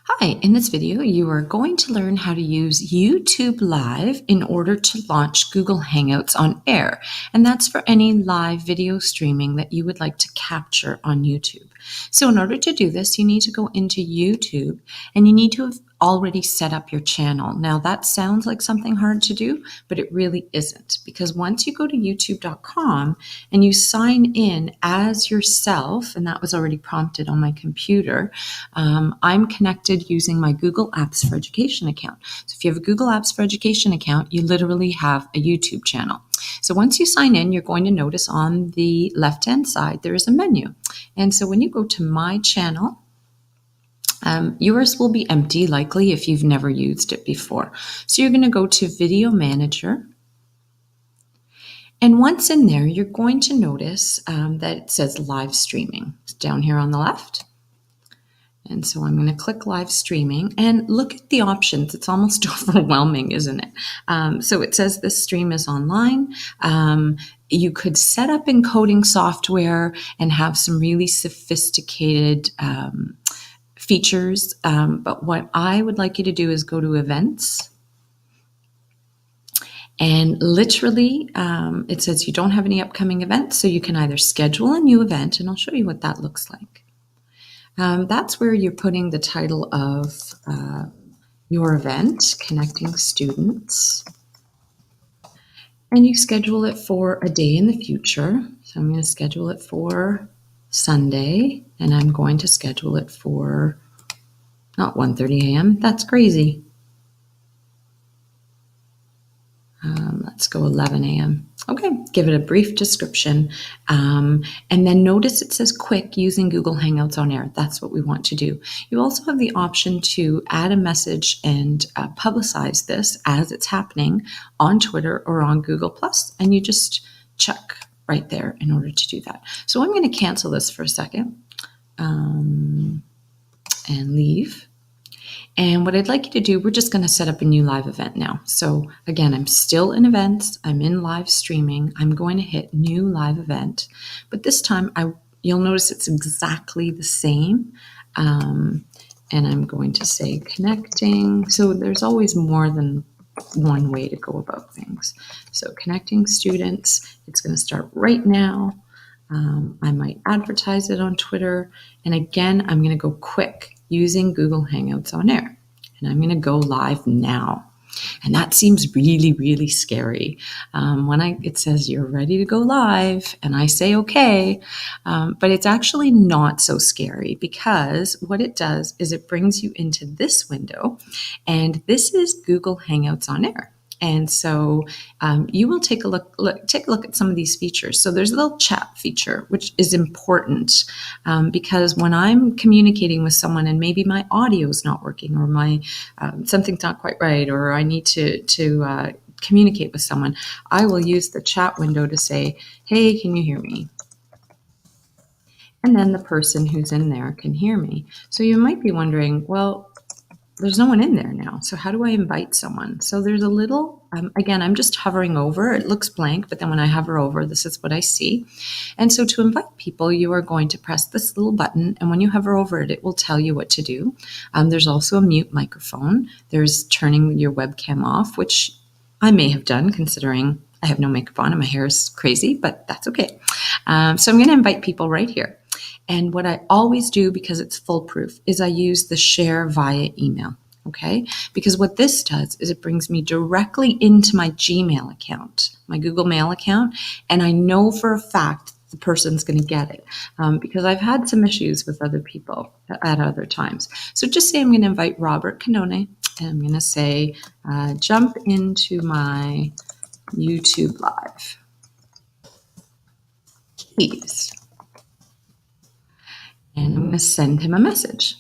Hi, in this video, you are going to learn how to use YouTube Live in order to launch Google Hangouts on air. And that's for any live video streaming that you would like to capture on YouTube. So in order to do this, you need to go into YouTube and you need to have already set up your channel. Now that sounds like something hard to do, but it really isn't, because once you go to youtube.com and you sign in as yourself, and that was already prompted on my computer, I'm connected using my Google Apps for Education account. So if you have a Google Apps for Education account, you literally have a YouTube channel. So once you sign in, you're going to notice on the left-hand side, there is a menu. And so when you go to My Channel, yours will be empty, likely, if you've never used it before. So you're going to go to Video Manager. And once in there, you're going to notice that it says Live Streaming. It's down here on the left. And so I'm going to click Live Streaming and look at the options. It's almost overwhelming, isn't it? So it says this stream is online. You could set up encoding software and have some really sophisticated features. But what I would like you to do is go to Events. And literally, it says you don't have any upcoming events, so you can either schedule a new event, and I'll show you what that looks like. That's where you're putting the title of your event, Connecting Students. And you schedule it for a day in the future. So I'm going to schedule it for Sunday, and I'm going to schedule it for not 1:30 a.m. That's crazy. Let's go 11 a.m. Okay, give it a brief description. And then notice it says quick using Google Hangouts on air. That's what we want to do. You also have the option to add a message and publicize this as it's happening on Twitter or on Google+, and you just check right there in order to do that. So I'm going to cancel this for a second and leave. And what I'd like you to do, we're just going to set up a new live event now. So again, I'm still in events. I'm in live streaming. I'm going to hit new live event. But this time, you'll notice it's exactly the same. And I'm going to say connecting. So there's always more than one way to go about things. So connecting students, it's going to start right now. I might advertise it on Twitter. And again, I'm going to go quick using Google Hangouts on air. And I'm going to go live now. And that seems really, really scary. It says you're ready to go live and I say, okay, but it's actually not so scary, because what it does is it brings you into this window, and this is Google Hangouts on air. And so you will take a look at some of these features. So there's a little chat feature, which is important because when I'm communicating with someone and maybe my audio is not working, or my something's not quite right, or I need to communicate with someone, I will use the chat window to say, hey, can you hear me? And then the person who's in there can hear me. So you might be wondering, well, there's no one in there now. So how do I invite someone? So there's a little, again, I'm just hovering over. It looks blank, but then when I hover over, this is what I see. And so to invite people, you are going to press this little button. And when you hover over it, it will tell you what to do. There's also a mute microphone. There's turning your webcam off, which I may have done considering I have no makeup on and my hair is crazy, but that's okay. So I'm going to invite people right here. And what I always do, because it's foolproof, is I use the share via email, okay? Because what this does is it brings me directly into my Gmail account, my Google Mail account, and I know for a fact the person's going to get it because I've had some issues with other people at other times. So just say I'm going to invite Robert Canone, and I'm going to say, jump into my YouTube Live, please. And I'm going to send him a message.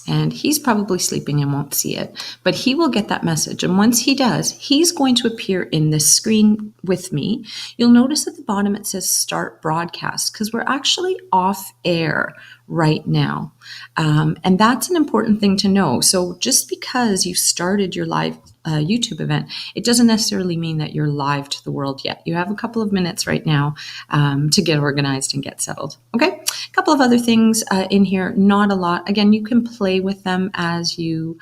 And he's probably sleeping and won't see it, but he will get that message. And once he does, he's going to appear in this screen with me. You'll notice at the bottom it says start broadcast, because we're actually off air right now. And that's an important thing to know. So just because you started your live YouTube event, it doesn't necessarily mean that you're live to the world yet. You have a couple of minutes right now to get organized and get settled. Okay, couple of other things in here, not a lot. Again, you can play with them as you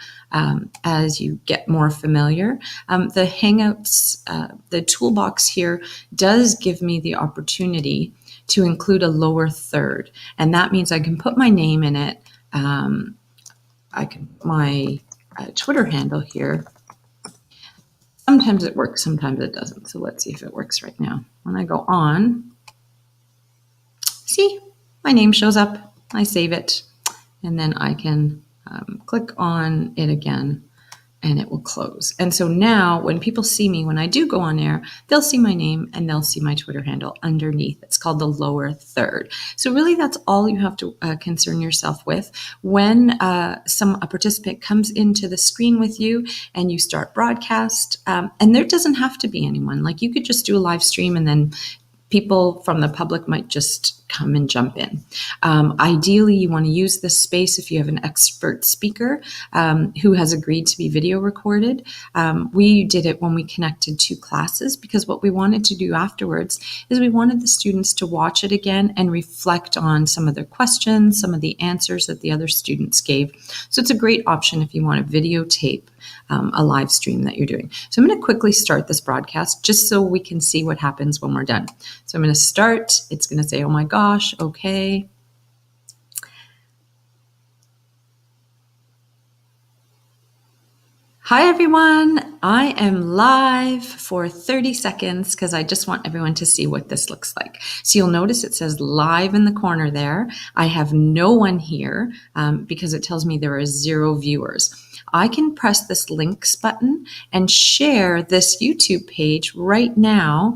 get more familiar. The Hangouts, the toolbox here does give me the opportunity to include a lower third, and that means I can put my name in it. I can put my Twitter handle here. Sometimes it works, sometimes it doesn't. So let's see if it works right now. When I go on, see, my name shows up. I save it, and then I can click on it again, and it will close. And so now when people see me, when I do go on air, they'll see my name and they'll see my Twitter handle underneath. It's called the lower third. So really that's all you have to concern yourself with. When a participant comes into the screen with you and you start broadcast, and there doesn't have to be anyone. Like you could just do a live stream and then people from the public might just come and jump in. Ideally, you want to use this space if you have an expert speaker who has agreed to be video recorded. We did it when we connected two classes because what we wanted to do afterwards is we wanted the students to watch it again and reflect on some of their questions, some of the answers that the other students gave. So it's a great option if you want to videotape a live stream that you're doing. So I'm going to quickly start this broadcast just so we can see what happens when we're done. So I'm going to start. It's going to say, oh my gosh, okay. Hi everyone, I am live for 30 seconds because I just want everyone to see what this looks like. So you'll notice it says live in the corner there. I have no one here because it tells me there are 0 viewers. I can press this links button and share this YouTube page right now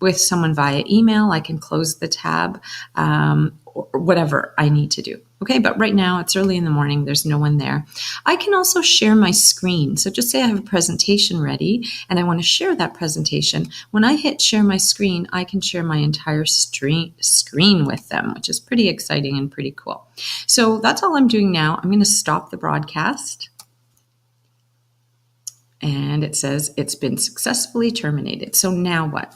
with someone via email. I can close the tab or whatever I need to do. Okay, but right now it's early in the morning. There's no one there. I can also share my screen. So just say I have a presentation ready and I want to share that presentation. When I hit share my screen, I can share my entire screen with them, which is pretty exciting and pretty cool. So that's all I'm doing now. I'm going to stop the broadcast. And it says it's been successfully terminated. So now what?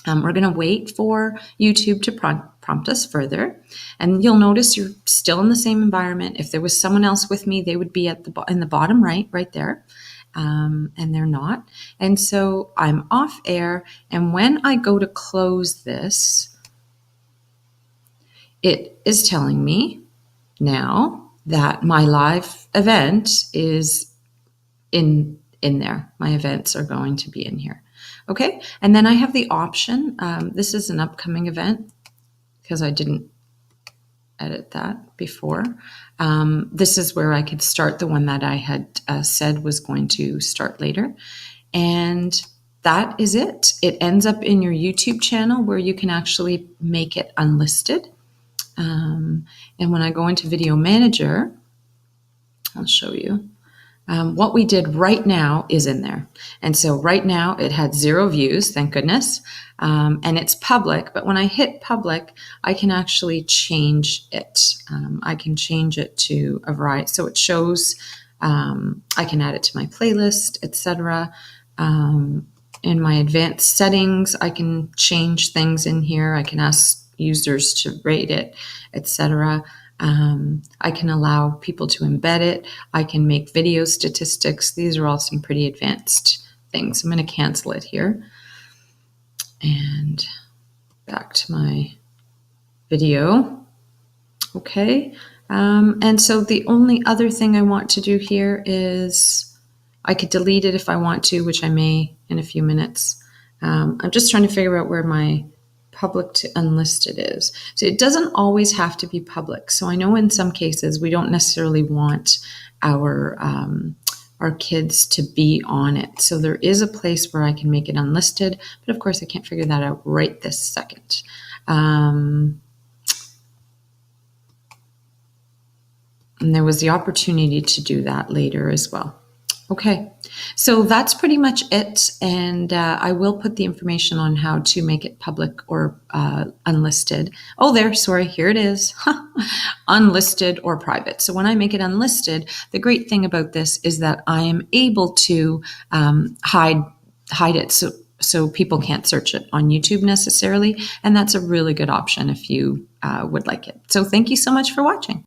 We're going to wait for YouTube to prompt us further. And you'll notice you're still in the same environment. If there was someone else with me, they would be at in the bottom right there. And they're not. And so I'm off air. And when I go to close this, it is telling me now that my live event is in there. My events are going to be in here. Okay, and then I have the option. This is an upcoming event because I didn't edit that before. This is where I could start the one that I had said was going to start later. And that is it. It ends up in your YouTube channel where you can actually make it unlisted. And when I go into Video Manager, I'll show you. What we did right now is in there. And so right now it had 0 views, thank goodness. And it's public, but when I hit public, I can actually change it. I can change it to a variety. So it shows, I can add it to my playlist, etc. In my advanced settings, I can change things in here. I can ask users to rate it, etc. I can allow people to embed it. I can make video statistics. These are all some pretty advanced things. I'm going to cancel it here. And back to my video. Okay. And so the only other thing I want to do here is I could delete it if I want to, which I may in a few minutes. I'm just trying to figure out where my public to unlisted is. So it doesn't always have to be public. So I know in some cases we don't necessarily want our kids to be on it. So there is a place where I can make it unlisted, but of course I can't figure that out right this second. And there was the opportunity to do that later as well. Okay, so that's pretty much it. And I will put the information on how to make it public or unlisted. Oh, here it is. Unlisted or private. So when I make it unlisted, the great thing about this is that I am able to hide it so people can't search it on YouTube necessarily. And that's a really good option if you would like it. So thank you so much for watching.